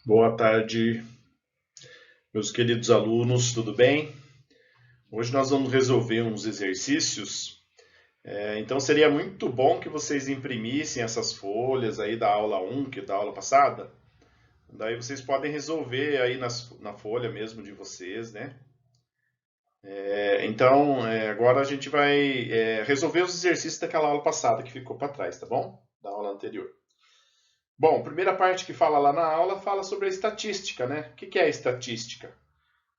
Boa tarde, meus queridos alunos, tudo bem? Hoje nós vamos resolver uns exercícios, então seria muito bom que vocês imprimissem essas folhas aí da aula 1, que é da aula passada. Daí vocês podem resolver aí na folha mesmo de vocês, né? Agora a gente vai resolver os exercícios daquela aula passada que ficou para trás, tá bom? Da aula anterior. Bom, a primeira parte que fala lá na aula fala sobre a estatística, né? O que é a estatística?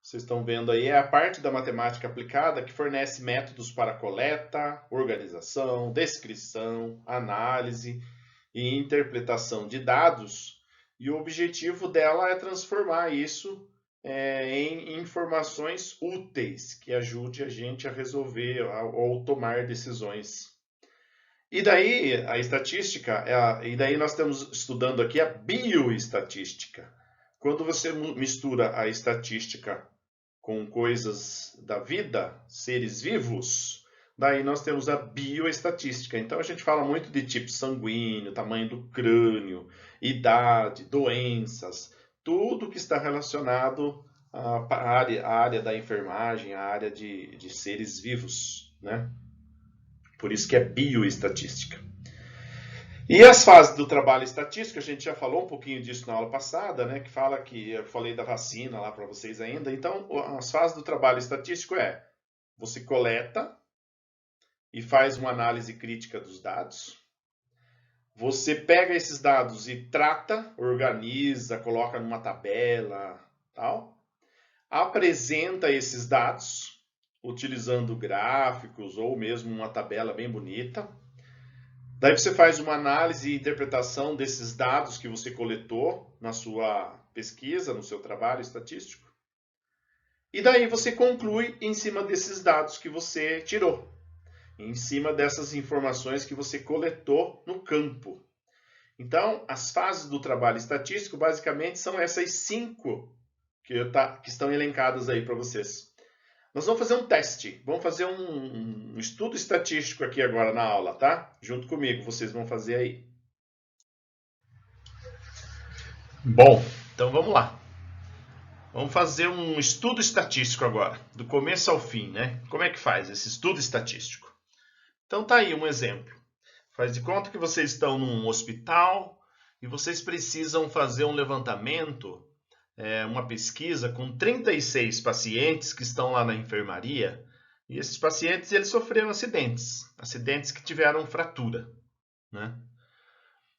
Vocês estão vendo aí, é a parte da matemática aplicada que fornece métodos para coleta, organização, descrição, análise e interpretação de dados. E o objetivo dela é transformar isso em informações úteis que ajude a gente a resolver ou tomar decisões. E daí a estatística, e daí nós estamos estudando aqui a bioestatística. Quando você mistura a estatística com coisas da vida, seres vivos, daí nós temos a bioestatística. Então a gente fala muito de tipo sanguíneo, tamanho do crânio, idade, doenças, tudo que está relacionado à área da enfermagem, à área de seres vivos, né? Por isso que é bioestatística. E as fases do trabalho estatístico, a gente já falou um pouquinho disso na aula passada, né? Que fala que eu falei da vacina lá para vocês ainda. Então, as fases do trabalho estatístico é: você coleta e faz uma análise crítica dos dados. Você pega esses dados e trata, organiza, coloca numa tabela, tal. Apresenta esses dados utilizando gráficos ou mesmo uma tabela bem bonita. Daí você faz uma análise e interpretação desses dados que você coletou na sua pesquisa, no seu trabalho estatístico. E daí você conclui em cima desses dados que você tirou, em cima dessas informações que você coletou no campo. Então, as fases do trabalho estatístico basicamente são essas 5 que estão elencadas aí para vocês. Nós vamos fazer um teste, vamos fazer um estudo estatístico aqui agora na aula, tá? Junto comigo, vocês vão fazer aí. Bom, então vamos lá. Vamos fazer um estudo estatístico agora, do começo ao fim, né? Como é que faz esse estudo estatístico? Então tá aí um exemplo. Faz de conta que vocês estão num hospital e vocês precisam fazer um levantamento, uma pesquisa com 36 pacientes que estão lá na enfermaria. E esses pacientes eles sofreram acidentes que tiveram fratura, né?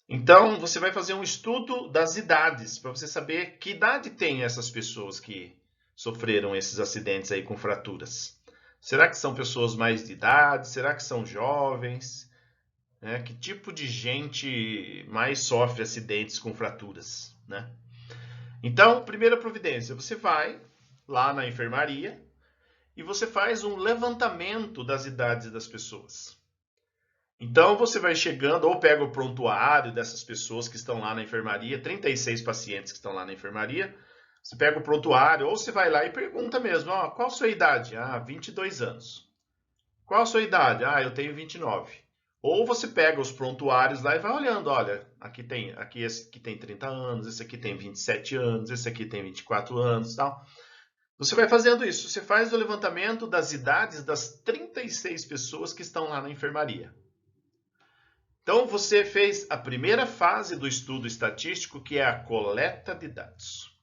Então, você vai fazer um estudo das idades, para você saber que idade tem essas pessoas que sofreram esses acidentes aí com fraturas. Será que são pessoas mais de idade? Será que são jovens? Que tipo de gente mais sofre acidentes com fraturas, né? Então, primeira providência, você vai lá na enfermaria e você faz um levantamento das idades das pessoas. Então você vai chegando, ou pega o prontuário dessas pessoas que estão lá na enfermaria, 36 pacientes que estão lá na enfermaria, você pega o prontuário, ou você vai lá e pergunta mesmo, qual a sua idade? 22 anos. Qual a sua idade? Eu tenho 29. Ou você pega os prontuários lá e vai olhando, olha, aqui esse aqui tem 30 anos, esse aqui tem 27 anos, esse aqui tem 24 anos, tal. Você vai fazendo isso, você faz o levantamento das idades das 36 pessoas que estão lá na enfermaria. Então, você fez a primeira fase do estudo estatístico, que é a coleta de dados.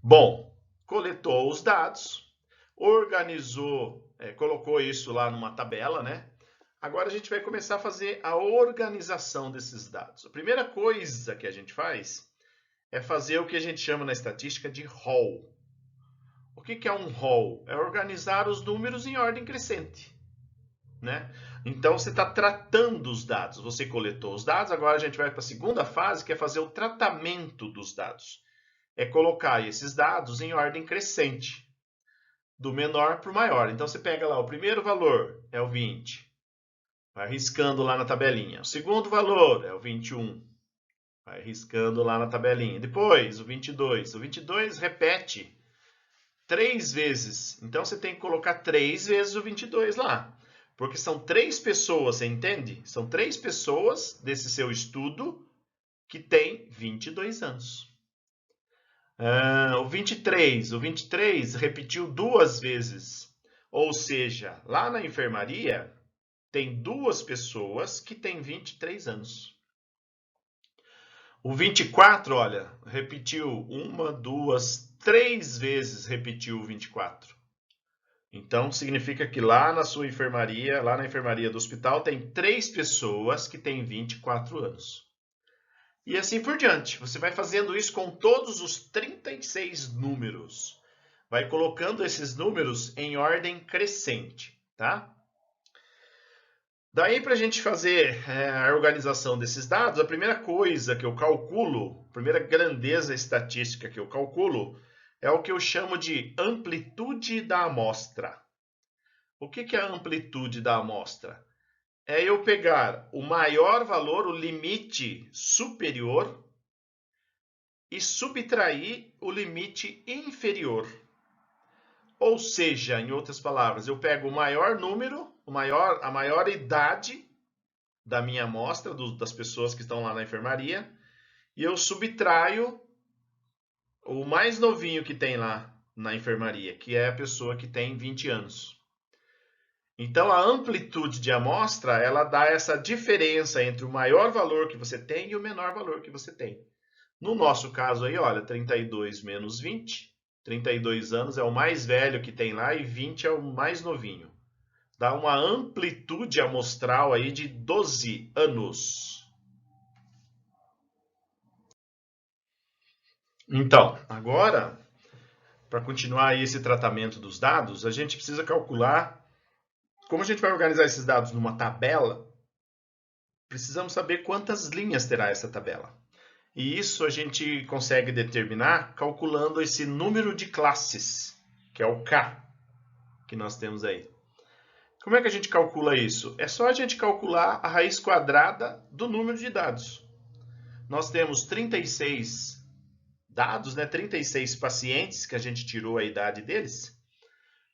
Bom, coletou os dados, organizou, colocou isso lá numa tabela, né? Agora a gente vai começar a fazer a organização desses dados. A primeira coisa que a gente faz é fazer o que a gente chama na estatística de rol. O que é um rol? É organizar os números em ordem crescente, né? Então você está tratando os dados. Você coletou os dados, agora a gente vai para a segunda fase, que é fazer o tratamento dos dados. É colocar esses dados em ordem crescente, do menor para o maior. Então você pega lá, o primeiro valor é o 20, vai riscando lá na tabelinha. O segundo valor é o 21, vai riscando lá na tabelinha. Depois o 22. O 22 repete 3 vezes. Então você tem que colocar 3 vezes o 22 lá. Porque são 3 pessoas, você entende? São 3 pessoas desse seu estudo que têm 22 anos. O 23 repetiu 2 vezes. Ou seja, lá na enfermaria tem 2 pessoas que têm 23 anos. O 24, olha, repetiu 1, 2, 3 vezes repetiu o 24. Então, significa que lá na sua enfermaria, lá na enfermaria do hospital, tem 3 pessoas que têm 24 anos. E assim por diante. Você vai fazendo isso com todos os 36 números. Vai colocando esses números em ordem crescente, tá? Daí, para a gente fazer a organização desses dados, a primeira coisa que eu calculo, a primeira grandeza estatística que eu calculo, é o que eu chamo de amplitude da amostra. O que é a amplitude da amostra? É eu pegar o maior valor, o limite superior, e subtrair o limite inferior. Ou seja, em outras palavras, eu pego o maior número, a maior idade da minha amostra, das pessoas que estão lá na enfermaria, e eu subtraio o mais novinho que tem lá na enfermaria, que é a pessoa que tem 20 anos. Então, a amplitude de amostra, ela dá essa diferença entre o maior valor que você tem e o menor valor que você tem. No nosso caso aí, olha, 32 menos 20. 32 anos é o mais velho que tem lá e 20 é o mais novinho. Dá uma amplitude amostral aí de 12 anos. Então, agora, para continuar aí esse tratamento dos dados, a gente precisa calcular como a gente vai organizar esses dados numa tabela. Precisamos saber quantas linhas terá essa tabela. E isso a gente consegue determinar calculando esse número de classes, que é o K, que nós temos aí. Como é que a gente calcula isso? É só a gente calcular a raiz quadrada do número de dados. Nós temos 36 dados, né? 36 pacientes, que a gente tirou a idade deles.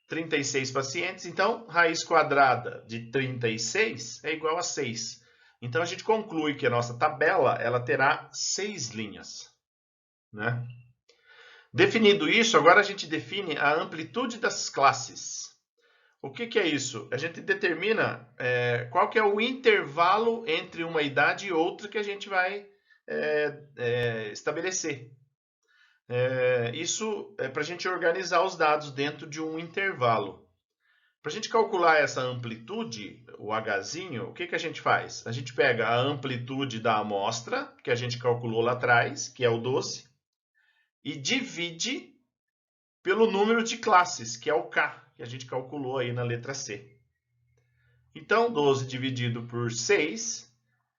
36 pacientes, então raiz quadrada de 36 é igual a 6. Então a gente conclui que a nossa tabela ela terá 6 linhas, né? Definido isso, agora a gente define a amplitude das classes. O que é isso? A gente determina qual que é o intervalo entre uma idade e outra que a gente vai estabelecer. Isso é para a gente organizar os dados dentro de um intervalo. Para a gente calcular essa amplitude, o Hzinho, o que a gente faz? A gente pega a amplitude da amostra, que a gente calculou lá atrás, que é o 12, e divide pelo número de classes, que é o K, que a gente calculou aí na letra C. Então, 12 dividido por 6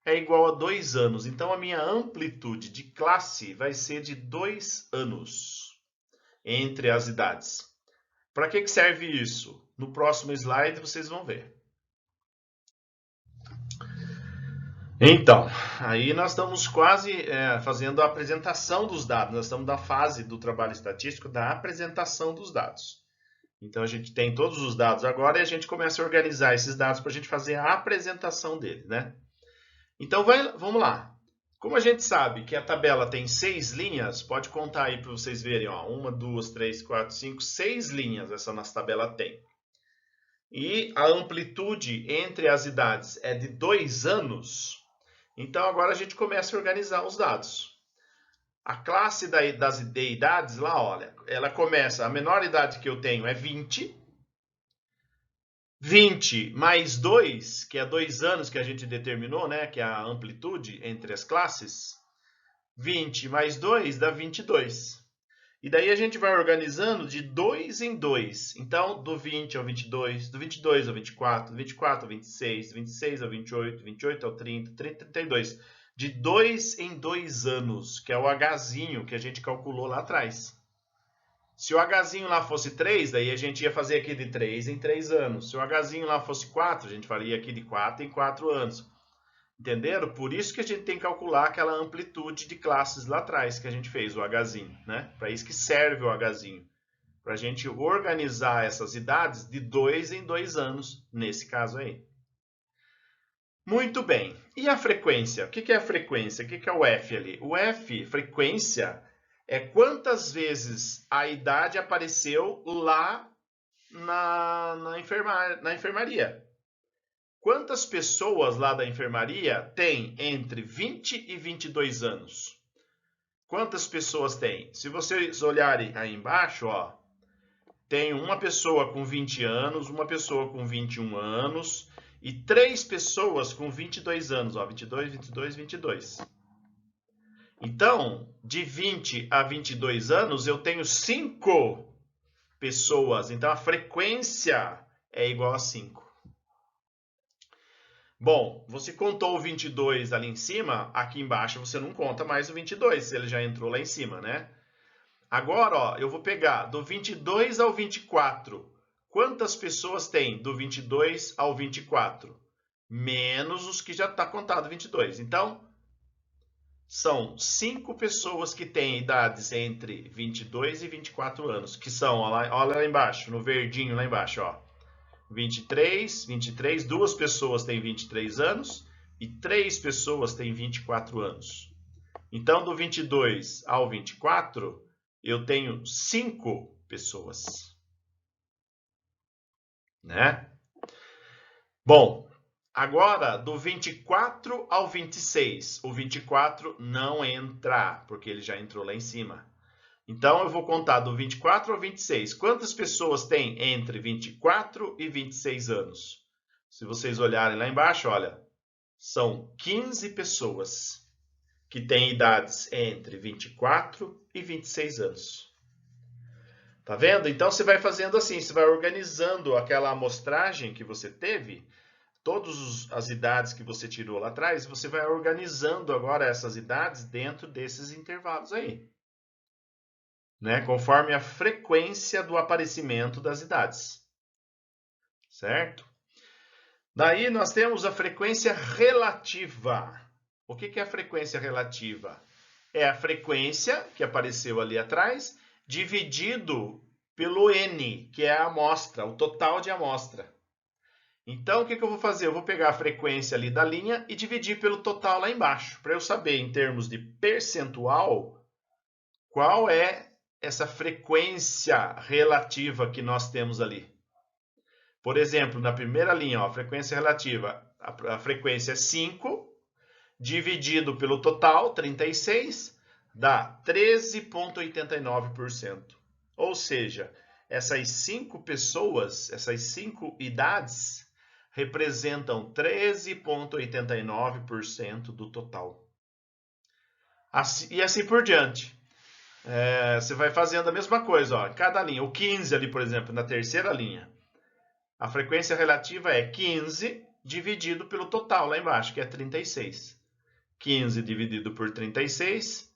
é igual a 2 anos. Então, a minha amplitude de classe vai ser de 2 anos entre as idades. Para que serve isso? No próximo slide vocês vão ver. Então, aí nós estamos quase fazendo a apresentação dos dados. Nós estamos na fase do trabalho estatístico da apresentação dos dados. Então, a gente tem todos os dados agora e a gente começa a organizar esses dados para a gente fazer a apresentação deles, né? Então, vamos lá. Como a gente sabe que a tabela tem 6 linhas, pode contar aí para vocês verem, ó, 1, 2, 3, 4, 5, 6 linhas essa nossa tabela tem. E a amplitude entre as idades é de 2 anos. Então, agora a gente começa a organizar os dados. A classe das idades lá, olha, ela começa, a menor idade que eu tenho é 20. 20 mais 2, que é 2 anos que a gente determinou, né, que é a amplitude entre as classes. 20 mais 2 dá 22. E daí a gente vai organizando de 2 em 2. Então, do 20 ao 22, do 22 ao 24, do 24 ao 26, do 26 ao 28, do 28 ao 30, 30 ao 32. De 2 em 2 anos, que é o Hzinho que a gente calculou lá atrás. Se o Hzinho lá fosse 3, daí a gente ia fazer aqui de 3 em 3 anos. Se o Hzinho lá fosse 4, a gente faria aqui de 4 em 4 anos. Entenderam? Por isso que a gente tem que calcular aquela amplitude de classes lá atrás que a gente fez, o Hzinho, né? Para isso que serve o Hzinho. Para a gente organizar essas idades de 2 em 2 anos, nesse caso aí. Muito bem. E a frequência? O que é a frequência? O que é o F ali? O F, frequência, é quantas vezes a idade apareceu lá na enfermaria. Quantas pessoas lá da enfermaria têm entre 20 e 22 anos? Quantas pessoas tem? Se vocês olharem aí embaixo, ó, tem uma pessoa com 20 anos, uma pessoa com 21 anos e 3 pessoas com 22 anos, ó, 22, 22, 22. Então, de 20 a 22 anos, eu tenho 5 pessoas. Então, a frequência é igual a 5. Bom, você contou o 22 ali em cima, aqui embaixo você não conta mais o 22, ele já entrou lá em cima, né? Agora, ó, eu vou pegar do 22 ao 24. Quantas pessoas tem do 22 ao 24? Menos os que já está contado 22. Então, são 5 pessoas que têm idades entre 22 e 24 anos, que são, olha lá embaixo, no verdinho lá embaixo, ó. 23, 2 pessoas têm 23 anos e 3 pessoas têm 24 anos. Então, do 22 ao 24, eu tenho 5 pessoas. Né? Bom, agora do 24 ao 26, o 24 não entra, porque ele já entrou lá em cima. Então, eu vou contar do 24 ao 26. Quantas pessoas tem entre 24 e 26 anos? Se vocês olharem lá embaixo, olha, são 15 pessoas que têm idades entre 24 e 26 anos. Tá vendo? Então, você vai fazendo assim, você vai organizando aquela amostragem que você teve, todas as idades que você tirou lá atrás, você vai organizando agora essas idades dentro desses intervalos aí. Né, conforme a frequência do aparecimento das idades. Certo? Daí nós temos a frequência relativa. O que é a frequência relativa? É a frequência que apareceu ali atrás, dividido pelo N, que é a amostra, o total de amostra. Então, o que eu vou fazer? Eu vou pegar a frequência ali da linha e dividir pelo total lá embaixo, para eu saber, em termos de percentual, qual é essa frequência relativa que nós temos ali. Por exemplo, na primeira linha, ó, a frequência relativa, a frequência é 5, dividido pelo total, 36, dá 13,89%. Ou seja, essas 5 pessoas, essas 5 idades, representam 13,89% do total. E assim por diante. Você vai fazendo a mesma coisa, ó, em cada linha. O 15 ali, por exemplo, na terceira linha. A frequência relativa é 15 dividido pelo total lá embaixo, que é 36. 15 dividido por 36,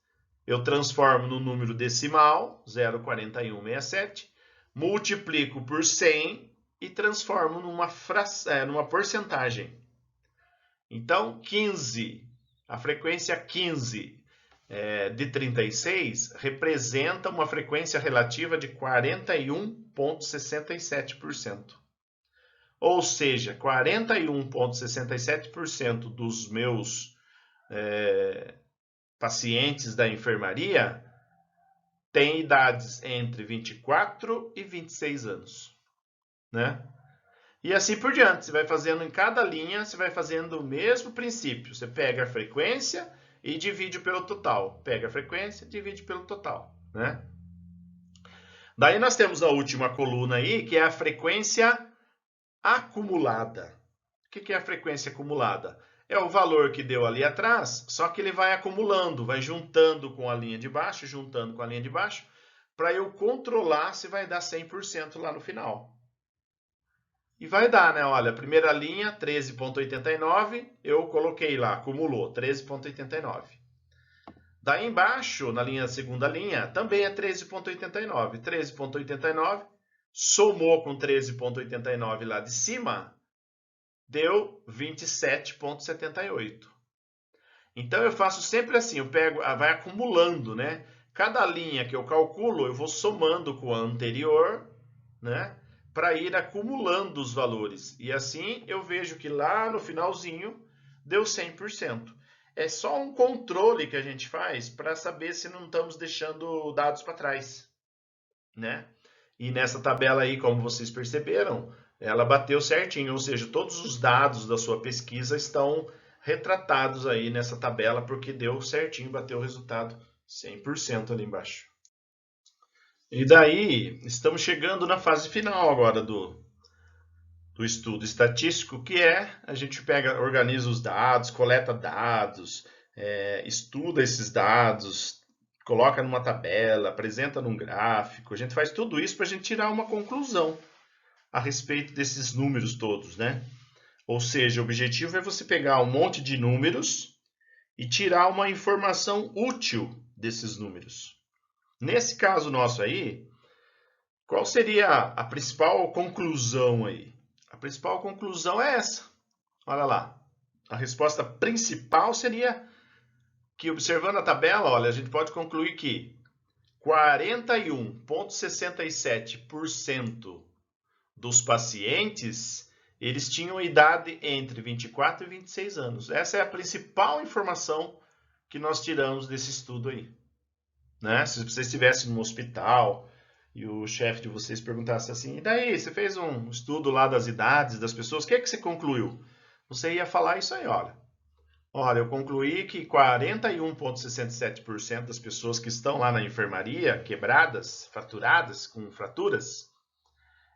eu transformo no número decimal, 0,4167, multiplico por 100 e transformo numa porcentagem. Então, 15, a frequência 15 de 36 representa uma frequência relativa de 41,67%. Ou seja, 41,67% dos meus pacientes da enfermaria têm idades entre 24 e 26 anos. Né? E assim por diante, você vai fazendo em cada linha, você vai fazendo o mesmo princípio. Você pega a frequência e divide pelo total. Pega a frequência e divide pelo total. Né? Daí nós temos a última coluna aí, que é a frequência acumulada. O que é a frequência acumulada? É o valor que deu ali atrás, só que ele vai acumulando, vai juntando com a linha de baixo, juntando com a linha de baixo, para eu controlar se vai dar 100% lá no final. E vai dar, né? Olha, a primeira linha, 13,89, eu coloquei lá, acumulou, 13,89. Daí embaixo, na segunda linha, também é 13,89. 13,89, somou com 13,89 lá de cima, deu 27,78. Então, eu faço sempre assim, eu pego, vai acumulando, né? Cada linha que eu calculo, eu vou somando com a anterior, né? Para ir acumulando os valores. E assim eu vejo que lá no finalzinho deu 100%. é só um controle que a gente faz para saber se não estamos deixando dados para trás, né? E nessa tabela aí, como vocês perceberam, ela bateu certinho, ou seja, todos os dados da sua pesquisa estão retratados aí nessa tabela, porque deu certinho, bateu o resultado 100% ali embaixo. E daí, estamos chegando na fase final agora do estudo estatístico, que é a gente organiza os dados, coleta dados, estuda esses dados, coloca numa tabela, apresenta num gráfico. A gente faz tudo isso para a gente tirar uma conclusão a respeito desses números todos, né? Ou seja, o objetivo é você pegar um monte de números e tirar uma informação útil desses números. Nesse caso nosso aí, qual seria a principal conclusão aí? A principal conclusão é essa. Olha lá. A resposta principal seria que, observando a tabela, olha, a gente pode concluir que 41,67% dos pacientes, eles tinham idade entre 24 e 26 anos. Essa é a principal informação que nós tiramos desse estudo aí. Né? Se vocês estivessem no hospital e o chefe de vocês perguntasse assim, e daí, você fez um estudo lá das idades das pessoas, o que é que você concluiu? Você ia falar isso aí, olha. Olha, eu concluí que 41,67% das pessoas que estão lá na enfermaria, quebradas, fraturadas, com fraturas,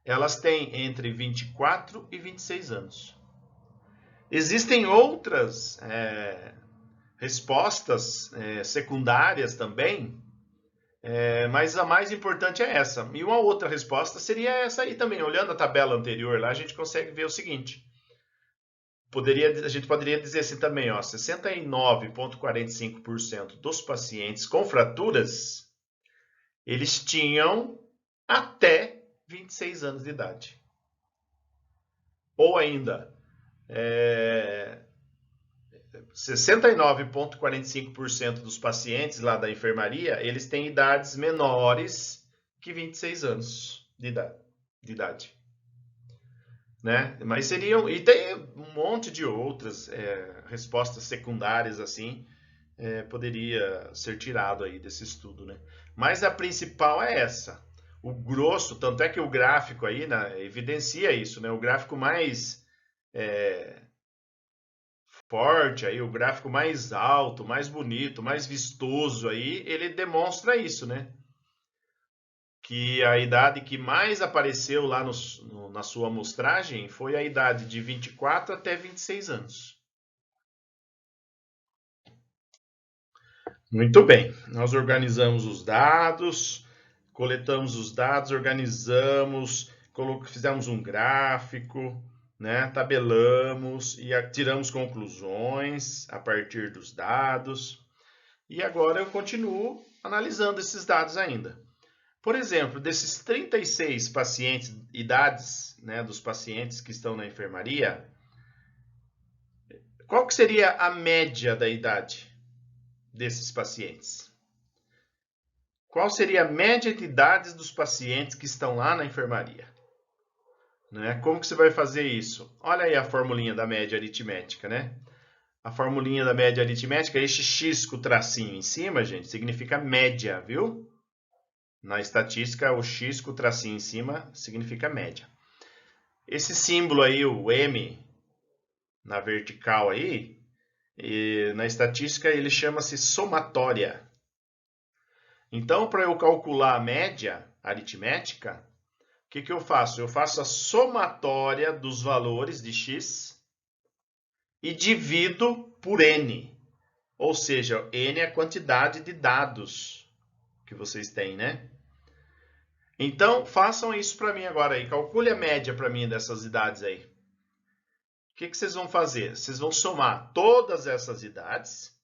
elas têm entre 24 e 26 anos. Existem outras respostas secundárias também, mas a mais importante é essa. E uma outra resposta seria essa aí também. Olhando a tabela anterior lá, a gente consegue ver o seguinte. A gente poderia dizer assim também, 69,45% dos pacientes com fraturas, eles tinham até 26 anos de idade. Ou ainda, 69,45% dos pacientes lá da enfermaria, eles têm idades menores que 26 anos de idade. Né? Mas seriam, e tem um monte de outras respostas secundárias assim, poderia ser tirado aí desse estudo, né? Mas a principal é essa. O grosso, tanto é que o gráfico aí, né, evidencia isso, né? O gráfico mais forte aí, o gráfico mais alto, mais bonito, mais vistoso aí, ele demonstra isso, né? Que a idade que mais apareceu lá na sua amostragem foi a idade de 24 até 26 anos. Muito bem, nós organizamos os dados, coletamos os dados, organizamos, fizemos um gráfico, né, tabelamos e tiramos conclusões a partir dos dados. E agora eu continuo analisando esses dados ainda. Por exemplo, desses 36 pacientes, idades, né, dos pacientes que estão na enfermaria, qual que seria a média da idade desses pacientes? Qual seria a média de idades dos pacientes que estão lá na enfermaria? Né? Como que você vai fazer isso? Olha aí a formulinha da média aritmética, né? A formulinha da média aritmética, este x com o tracinho em cima, gente, significa média, viu? Na estatística, o x com o tracinho em cima significa média. Esse símbolo aí, o M, na vertical aí, na estatística ele chama-se somatória. Então, para eu calcular a média aritmética, o que eu faço? Eu faço a somatória dos valores de x e divido por n. Ou seja, n é a quantidade de dados que vocês têm, né? Então, façam isso para mim agora aí. Calcule a média para mim dessas idades aí. O que vocês vão fazer? Vocês vão somar todas essas idades.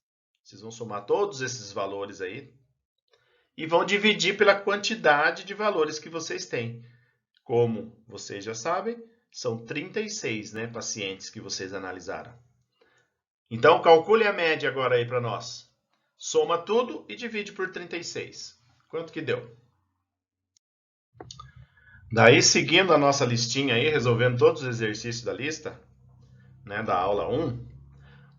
Vocês vão somar todos esses valores aí. E vão dividir pela quantidade de valores que vocês têm. Como vocês já sabem, são 36, né, pacientes que vocês analisaram. Então, calcule a média agora aí para nós. Soma tudo e divide por 36. Quanto que deu? Daí, seguindo a nossa listinha aí, resolvendo todos os exercícios da lista, né, da aula 1,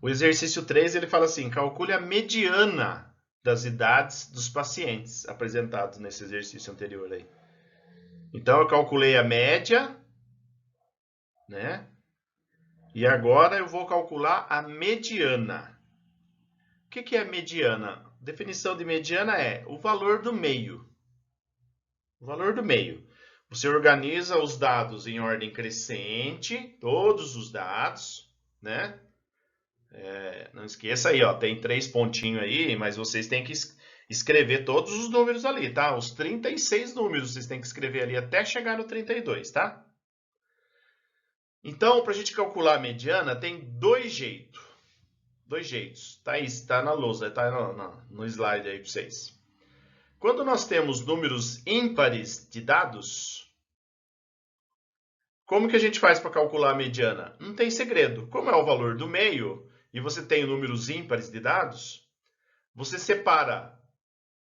O exercício 3, ele fala assim, calcule a mediana das idades dos pacientes apresentados nesse exercício anterior aí. Então, eu calculei a média, né? E agora eu vou calcular a mediana. O que é mediana? A definição de mediana é o valor do meio. O valor do meio. Você organiza os dados em ordem crescente, todos os dados, né? Não esqueça aí, ó, tem 3 pontinhos aí, mas vocês têm que escrever todos os números ali, tá? Os 36 números vocês têm que escrever ali até chegar no 32, tá? Então, para a gente calcular a mediana, tem dois jeitos. Tá aí, está na lousa, tá no slide aí para vocês. Quando nós temos números ímpares de dados, como que a gente faz para calcular a mediana? Não tem segredo. Como é o valor do meio e você tem números ímpares de dados, você separa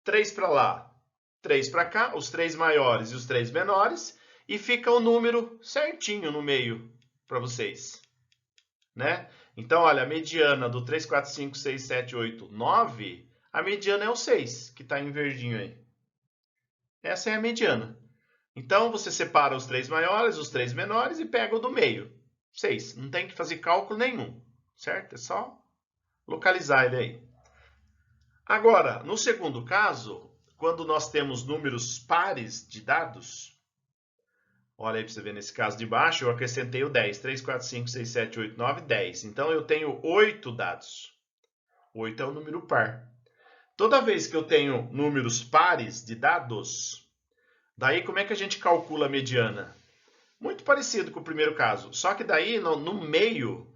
3 para lá, 3 para cá, os 3 maiores e os 3 menores, e fica o número certinho no meio para vocês, né? Então, olha, a mediana do 3, 4, 5, 6, 7, 8, 9, a mediana é o 6, que está em verdinho aí. Essa é a mediana. Então, você separa os 3 maiores, os 3 menores e pega o do meio. 6. Não tem que fazer cálculo nenhum, certo? É só localizar ele aí. Agora, no segundo caso, quando nós temos números pares de dados, olha aí para você ver, nesse caso de baixo, eu acrescentei o 10. 3, 4, 5, 6, 7, 8, 9, 10. Então, eu tenho 8 dados. 8 é um número par. Toda vez que eu tenho números pares de dados, daí como é que a gente calcula a mediana? Muito parecido com o primeiro caso, só que daí no meio,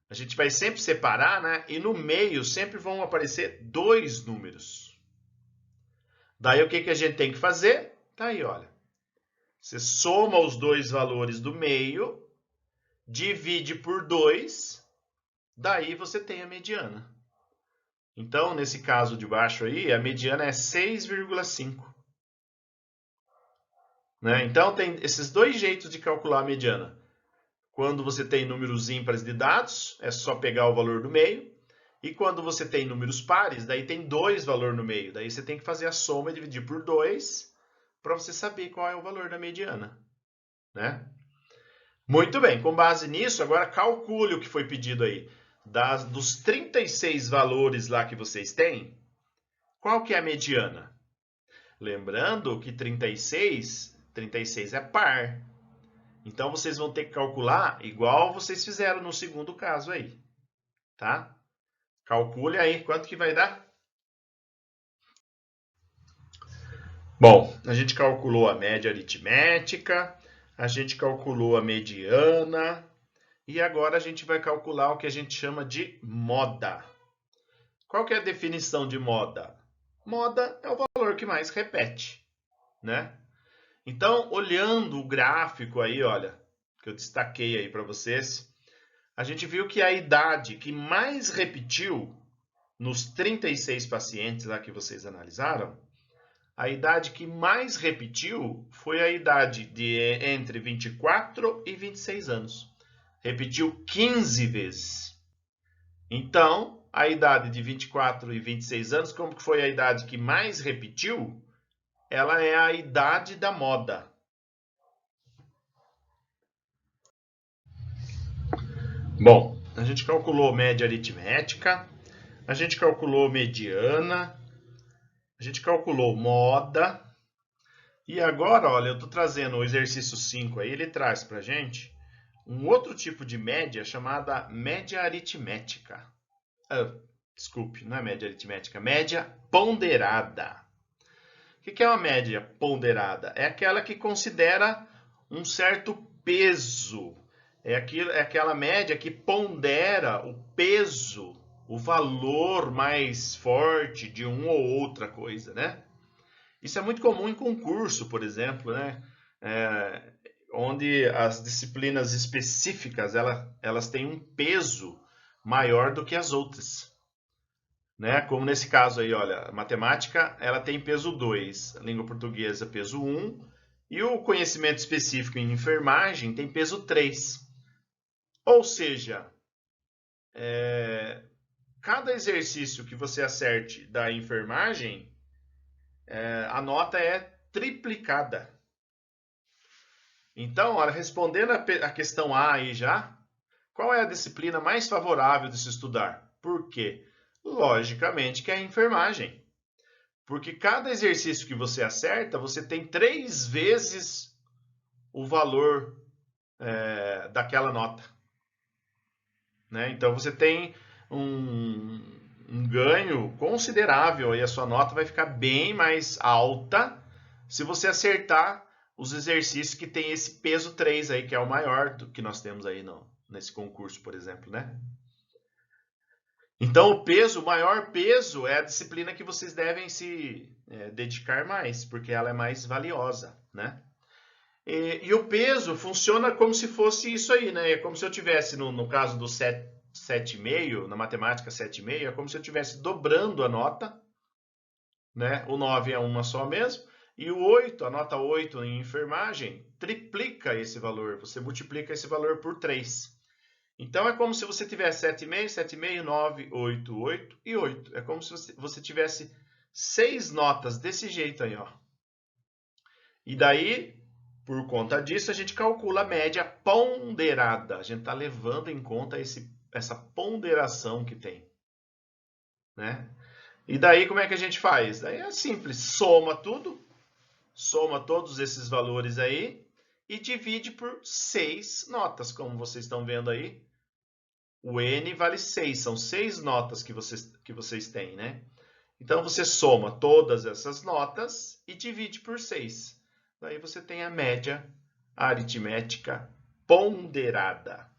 a gente vai sempre separar, né? E no meio sempre vão aparecer dois números. Daí o que a gente tem que fazer? Tá aí, olha. Você soma os dois valores do meio, divide por 2, daí você tem a mediana. Então, nesse caso de baixo aí, a mediana é 6,5. Né? Então, tem esses dois jeitos de calcular a mediana. Quando você tem números ímpares de dados, é só pegar o valor do meio. E quando você tem números pares, daí tem 2 valores no meio. Daí você tem que fazer a soma e dividir por 2 para você saber qual é o valor da mediana. Né? Muito bem, com base nisso, agora calcule o que foi pedido aí. Dos 36 valores lá que vocês têm, qual que é a mediana? Lembrando que 36 é par. Então, vocês vão ter que calcular igual vocês fizeram no segundo caso aí, tá? Calcule aí quanto que vai dar. Bom, a gente calculou a média aritmética, a gente calculou a mediana, e agora a gente vai calcular o que a gente chama de moda. Qual que é a definição de moda? Moda é o valor que mais repete, né? Então, olhando o gráfico aí, olha, que eu destaquei aí para vocês, a gente viu que a idade que mais repetiu nos 36 pacientes lá que vocês analisaram, a idade que mais repetiu foi a idade de entre 24 e 26 anos. Repetiu 15 vezes. Então, a idade de 24 e 26 anos, como que foi a idade que mais repetiu? Ela é a idade da moda. Bom, a gente calculou média aritmética, a gente calculou mediana, a gente calculou moda. E agora, olha, eu estou trazendo o exercício 5 aí, ele traz para a gente um outro tipo de média chamada média aritmética. Desculpe, não é média aritmética, média ponderada. O que é uma média ponderada? É aquela que considera um certo peso. É aquela média que pondera o peso, o valor mais forte de uma ou outra coisa, né? Isso é muito comum em concurso, por exemplo, né? Onde as disciplinas específicas elas têm um peso maior do que as outras. Né? Como nesse caso aí, olha, a matemática ela tem peso 2, a língua portuguesa peso 1, e o conhecimento específico em enfermagem tem peso 3. Ou seja, cada exercício que você acerte da enfermagem, a nota é triplicada. Então, olha, respondendo a questão A aí já, qual é a disciplina mais favorável de se estudar? Por quê? Logicamente que é a enfermagem. Porque cada exercício que você acerta, você tem 3 vezes o valor daquela nota. Né? Então você tem um ganho considerável aí, a sua nota vai ficar bem mais alta se você acertar os exercícios que tem esse peso 3 aí, que é o maior do que nós temos aí nesse concurso, por exemplo, né? Então o maior peso é a disciplina que vocês devem se dedicar mais, porque ela é mais valiosa, né? E o peso funciona como se fosse isso aí, né? É como se eu tivesse, no caso do 7,5, na matemática 7,5, é como se eu estivesse dobrando a nota, né? O 9 é uma só mesmo, e o 8, a nota 8 em enfermagem, triplica esse valor, você multiplica esse valor por 3. Então é como se você tivesse 7,5, 7,5, 9, 8, 8 e 8. É como se você tivesse 6 notas desse jeito aí, ó. E daí, por conta disso, a gente calcula a média ponderada. A gente está levando em conta essa ponderação que tem, né? E daí, como é que a gente faz? Daí é simples, soma tudo, soma todos esses valores aí e divide por 6 notas, como vocês estão vendo aí. O N vale 6, são 6 notas que vocês têm, né? Então, você soma todas essas notas e divide por 6. Daí você tem a média aritmética ponderada.